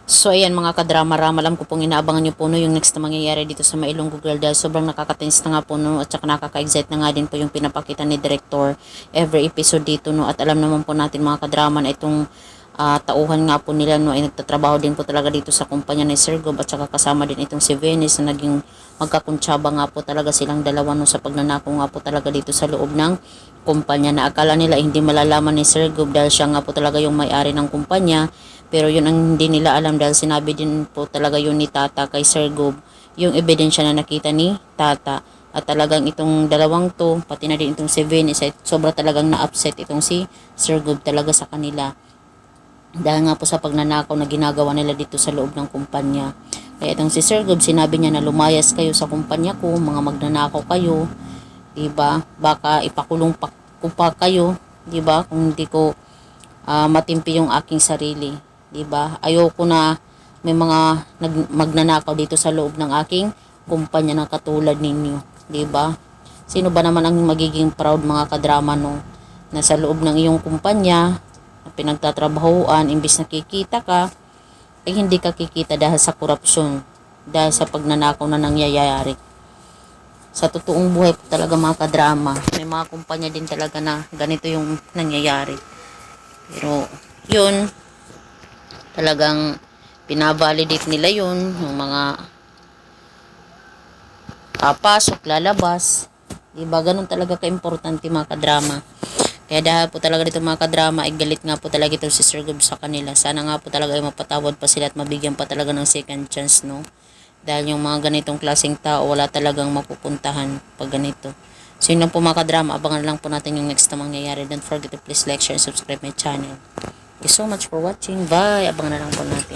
So ayan mga kadrama-rama, alam ko pong inaabangan nyo po no, yung next na mangyayari dito sa Mailong Google dahil sobrang nakaka-tense na nga po no, at saka nakaka-excite na nga din po yung pinapakita ni Director every episode dito no, at alam naman po natin mga kadrama na itong tauhan nga po nila no ay nagtatrabaho din po talaga dito sa kumpanya ni Sir Gob, at saka kasama din itong si Venice na naging magkakuntsaba nga po talaga silang dalawa no, sa pagnanakaw nga po talaga dito sa loob ng kumpanya, na akala nila hindi malalaman ni Sir Gob dahil siya nga po talaga yung may-ari ng kumpanya. Pero yun ang hindi nila alam dahil sinabi din po talaga yun ni Tata kay Sir Gob, yung ebidensya na nakita ni Tata. At talagang itong dalawang to, pati na din itong si Venice, sobra talagang na-upset itong si Sir Gob talaga sa kanila. Dahil nga po sa pagnanakaw na ginagawa nila dito sa loob ng kumpanya. Kaya itong si Sir Gob, sinabi niya na lumayas kayo sa kumpanya ko, mga magnanakaw kayo. Diba? Baka ipakulong ko pa kayo. Diba? Kung hindi ko matimpi yung aking sarili. 'Di ba? Ayoko na may mga magnanakaw dito sa loob ng aking kumpanya na katulad ninyo, 'di ba? Sino ba naman ang magiging proud mga kadrama no na sa loob ng iyong kumpanya na pinagtatrabahuan, imbis na kikita ka ay hindi ka kikita dahil sa korupsyon, dahil sa pagnanakaw na nangyayari. Sa totoong buhay po talaga mga kadrama, may mga kumpanya din talaga na ganito yung nangyayari. Pero yun, talagang pinavalidate nila yun, yung mga papasok, lalabas. Diba? Ganun talaga ka-importante mga kadrama. Kaya dahil po talaga dito mga kadrama, ay galit nga po talaga ito si Sir Gob sa kanila. Sana nga po talaga ay mapatawad pa sila at mabigyan pa talaga ng second chance, no? Dahil yung mga ganitong klaseng tao, wala talagang mapupuntahan pag ganito. So yun lang po mga kadrama, abangan lang po natin yung next na mangyayari. Don't forget to please like, share, and subscribe my channel. Thank you so much for watching. Bye! Abangan na lang po natin.